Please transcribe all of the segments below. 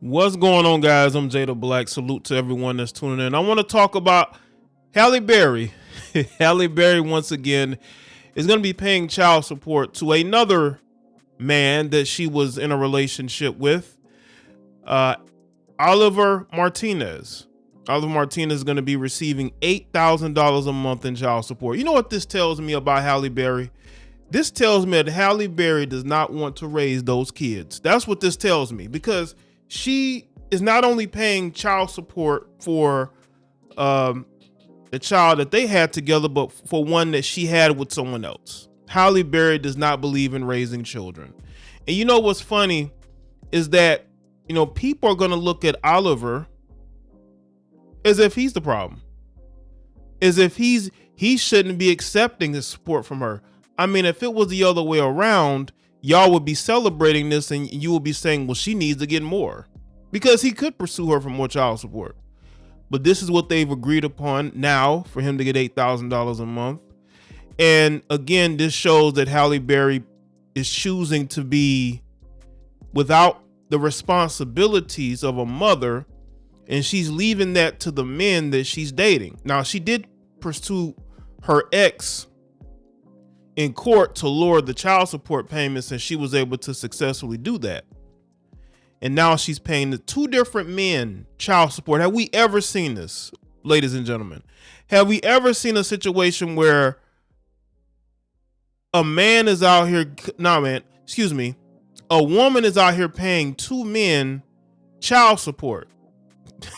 What's going on, guys? I'm Jay the Black. Salute to everyone that's tuning in. I want to talk about Halle Berry. Halle Berry, once again, is going to be paying child support to another man that she was in a relationship with, Olivier Martinez. Olivier Martinez is going to be receiving $8,000 a month in child support. You know what this tells me about Halle Berry? This tells me that Halle Berry does not want to raise those kids. That's what this tells me, because she is not only paying child support for the child that they had together, but for one that she had with someone else. Halle Berry does not believe in raising children. And you know what's funny is that, people are going to look at Olivier as if he's the problem, as if he shouldn't be accepting the support from her. I mean, if it was the other way around, y'all would be celebrating this and you would be saying, well, she needs to get more, because he could pursue her for more child support. But this is what they've agreed upon now, for him to get $8,000 a month. And again, this shows that Halle Berry is choosing to be without the responsibilities of a mother, and she's leaving that to the men that she's dating. Now, she did pursue her ex in court to lower the child support payments, and she was able to successfully do that. And now she's paying the two different men child support. Have we ever seen this, ladies and gentlemen? Have we ever seen a situation where a man is out here, a woman is out here paying two men child support?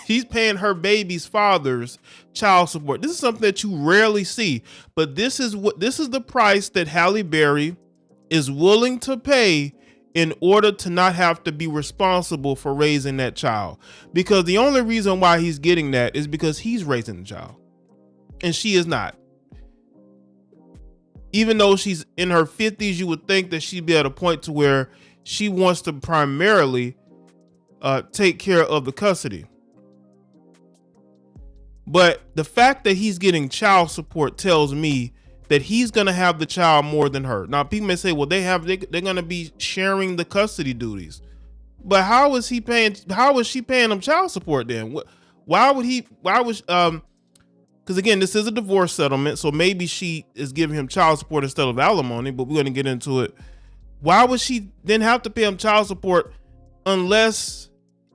She's paying her baby's father's child support. This is something that you rarely see, but this is the price that Halle Berry is willing to pay in order to not have to be responsible for raising that child. Because the only reason why he's getting that is because he's raising the child and she is not. Even though she's in her 50s, you would think that she'd be at a point to where she wants to primarily take care of the custody. But the fact that he's getting child support tells me that he's going to have the child more than her. Now, people may say, well, they're going to be sharing the custody duties. But how is she paying him child support then? Because again, this is a divorce settlement, so maybe she is giving him child support instead of alimony, but we're going to get into it. Why would she then have to pay him child support unless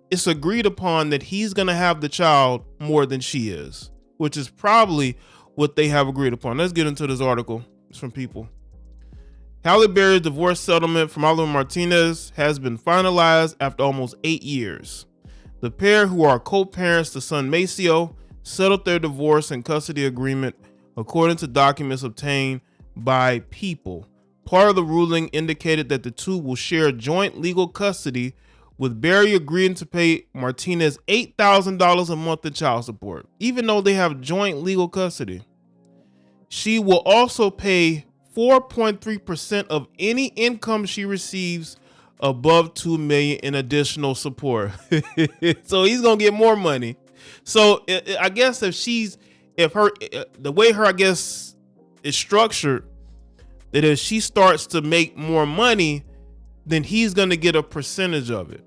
it's agreed upon that he's going to have the child more than she is, which is probably what they have agreed upon. Let's get into this article. It's from People. Halle Berry's divorce settlement from Olivier Martinez has been finalized after almost 8 years. The pair, who are co-parents to son Maceo, settled their divorce and custody agreement according to documents obtained by People. Part of the ruling indicated that the two will share joint legal custody, with Berry agreeing to pay Martinez $8,000 a month in child support, even though they have joint legal custody. She will also pay 4.3% of any income she receives above $2 million in additional support. So he's gonna get more money. So I guess the way her, I guess, is structured, that if she starts to make more money, then he's gonna get a percentage of it.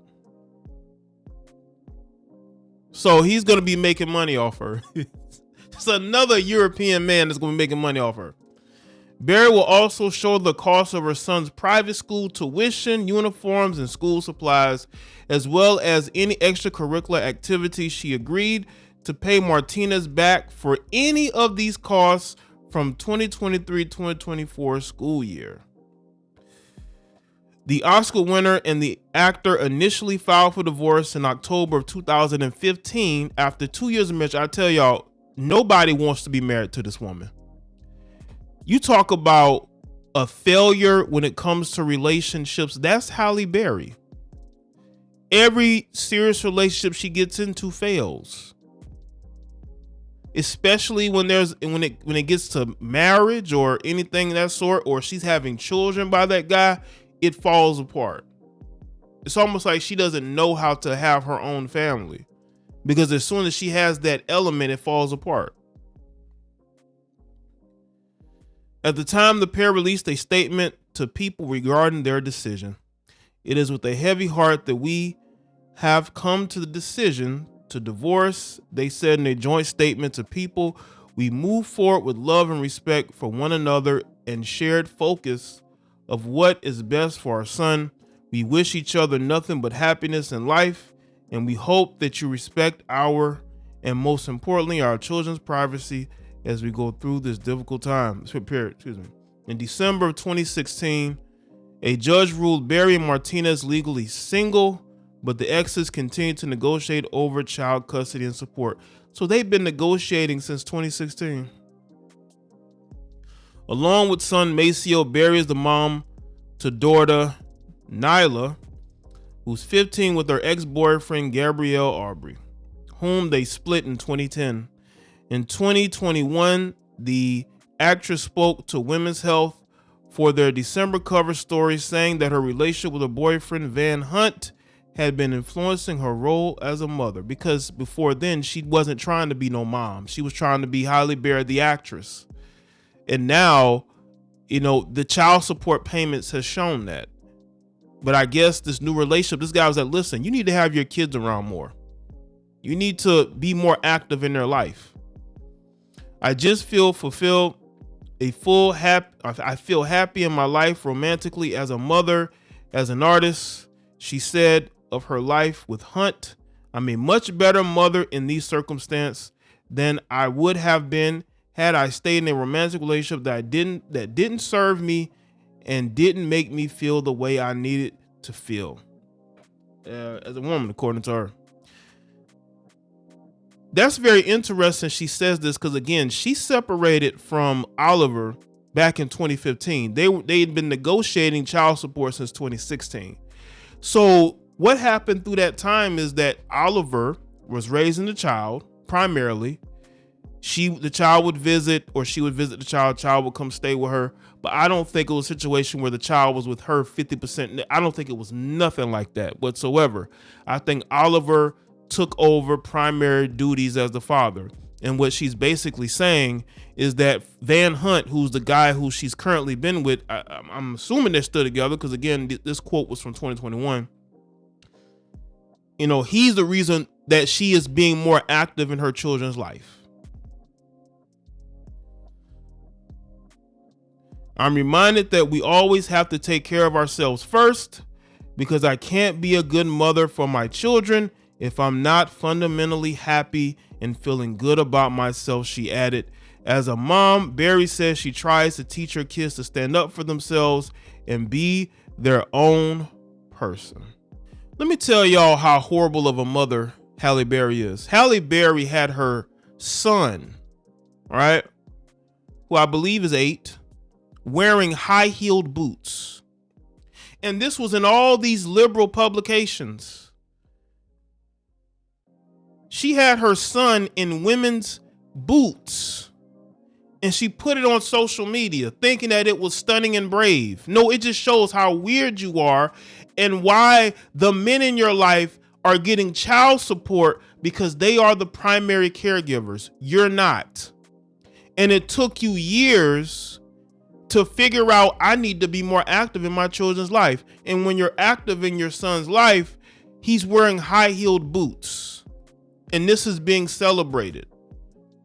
So he's going to be making money off her. It's another European man that's going to be making money off her. Berry will also show the cost of her son's private school tuition, uniforms, and school supplies, as well as any extracurricular activities. She agreed to pay Martinez back for any of these costs from 2023-2024 school year. The Oscar winner and the actor initially filed for divorce in October of 2015 after 2 years of marriage. I tell y'all, nobody wants to be married to this woman. You talk about a failure when it comes to relationships. That's Halle Berry. Every serious relationship she gets into fails. Especially when it gets to marriage or anything of that sort, or she's having children by that guy, it falls apart. It's almost like she doesn't know how to have her own family, because as soon as she has that element, it falls apart. At the time, the pair released a statement to People regarding their decision. It is with a heavy heart that we have come to the decision to divorce. They said in a joint statement to People, we move forward with love and respect for one another and shared focus of what is best for our son. We wish each other nothing but happiness in life, and we hope that you respect our, and most importantly, our children's privacy as we go through this difficult time. In December of 2016, a judge ruled Barry and Martinez legally single, but the exes continue to negotiate over child custody and support. So they've been negotiating since 2016. Along with son Maceo, Barry is the mom to daughter Nyla, who's 15, with her ex-boyfriend Gabrielle Aubrey, whom they split in 2010. In 2021, the actress spoke to Women's Health for their December cover story, saying that her relationship with her boyfriend Van Hunt had been influencing her role as a mother, because before then she wasn't trying to be no mom. She was trying to be Halle Berry, the actress. And now, the child support payments has shown that. But I guess this new relationship, this guy was like, listen, you need to have your kids around more. You need to be more active in their life. I just feel fulfilled, I feel happy in my life romantically, as a mother, as an artist. She said of her life with Hunt, I'm a much better mother in these circumstances than I would have been had I stayed in a romantic relationship that didn't serve me and didn't make me feel the way I needed to feel. As a woman, according to her. That's very interesting she says this, because again, she separated from Oliver back in 2015. They had been negotiating child support since 2016. So what happened through that time is that Oliver was raising the child primarily. The child would visit, or she would visit the child would come stay with her. But I don't think it was a situation where the child was with her 50%. I don't think it was nothing like that whatsoever. I think Oliver took over primary duties as the father. And what she's basically saying is that Van Hunt, who's the guy who she's currently been with, I'm assuming they're still together, because again, this quote was from 2021. He's the reason that she is being more active in her children's life. I'm reminded that we always have to take care of ourselves first, because I can't be a good mother for my children if I'm not fundamentally happy and feeling good about myself, she added. As a mom, Barry says she tries to teach her kids to stand up for themselves and be their own person. Let me tell y'all how horrible of a mother Halle Berry is. Halle Berry had her son, right, who I believe is 8, wearing high-heeled boots. And this was in all these liberal publications. She had her son in women's boots, and she put it on social media thinking that it was stunning and brave. No, it just shows how weird you are and why the men in your life are getting child support, because they are the primary caregivers. You're not. And it took you years to figure out, I need to be more active in my children's life. And when you're active in your son's life, he's wearing high-heeled boots. And this is being celebrated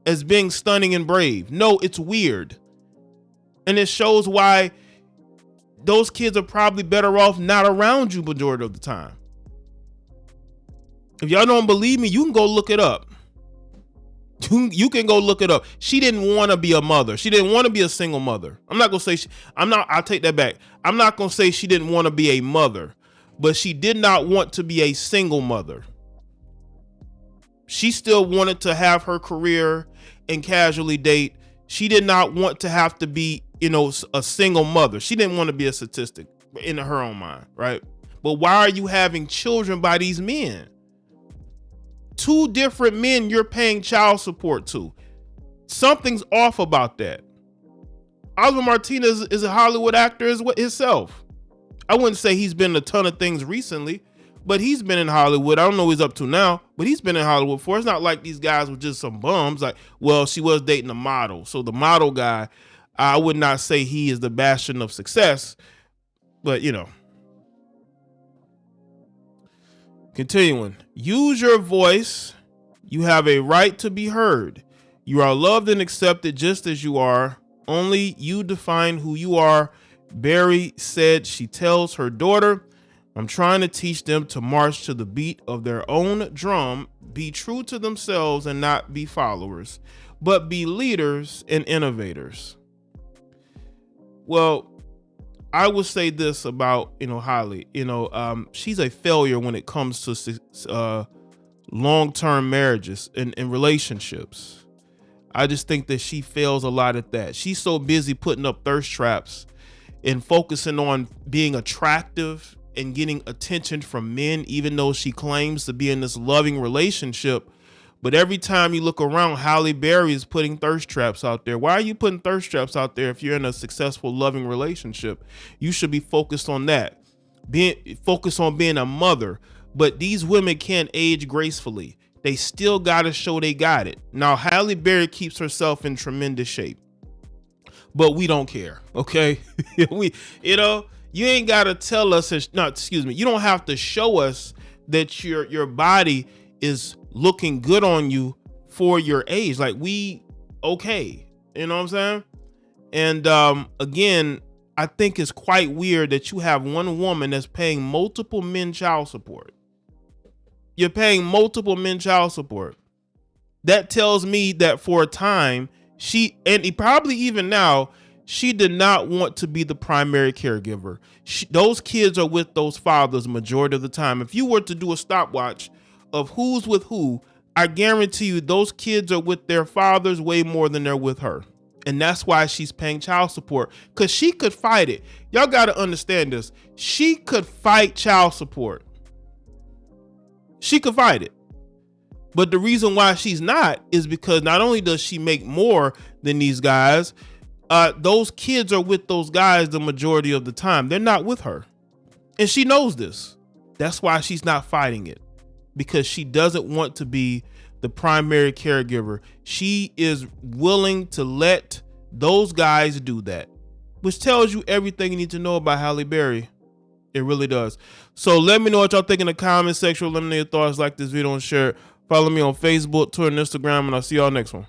as being stunning and brave. No, it's weird. And it shows why those kids are probably better off not around you majority of the time. If y'all don't believe me, you can go look it up. You can go look it up. She didn't want to be a mother. She didn't want to be a single mother. I'm not going to say, I'll take that back. I'm not going to say she didn't want to be a mother, but she did not want to be a single mother. She still wanted to have her career and casually date. She did not want to have to be, a single mother. She didn't want to be a statistic in her own mind, right? But why are you having children by these men? 2 different men you're paying child support to. Something's off about that. Oliver Martinez is a Hollywood actor himself. I wouldn't say he's been in a ton of things recently, but he's been in Hollywood. I don't know what he's up to now, but he's been in Hollywood before. It's not like these guys were just some bums. Like, well, she was dating a model. So the model guy, I would not say he is the bastion of success, but Continuing, use your voice. You have a right to be heard. You are loved and accepted just as you are. Only you define who you are. Barry said she tells her daughter, I'm trying to teach them to march to the beat of their own drum, be true to themselves and not be followers, but be leaders and innovators. Well, I would say this about, Halle, she's a failure when it comes to long-term marriages and relationships. I just think that she fails a lot at that. She's so busy putting up thirst traps and focusing on being attractive and getting attention from men, even though she claims to be in this loving relationship. But every time you look around, Halle Berry is putting thirst traps out there. Why are you putting thirst traps out there if you're in a successful, loving relationship? You should be focused on that. Focused on being a mother. But these women can't age gracefully. They still got to show they got it. Now, Halle Berry keeps herself in tremendous shape. But we don't care, okay? You ain't got to tell us, you don't have to show us that your body is looking good on you for your age. Like, okay. You know what I'm saying? And again, I think it's quite weird that you have one woman that's paying multiple men child support. You're paying multiple men child support. That tells me that for a time, probably even now, she did not want to be the primary caregiver. Those kids are with those fathers majority of the time. If you were to do a stopwatch of who's with who, I guarantee you those kids are with their fathers way more than they're with her. And that's why she's paying child support, because she could fight it. Y'all got to understand this. She could fight child support. She could fight it. But the reason why she's not is because not only does she make more than these guys, those kids are with those guys the majority of the time. They're not with her. And she knows this. That's why she's not fighting it, because she doesn't want to be the primary caregiver. She is willing to let those guys do that, which tells you everything you need to know about Halle Berry. It really does. So let me know what y'all think in the comment section. Let me know your thoughts. Like this video and share it. Follow me on Facebook, Twitter, and Instagram, and I'll see y'all next one.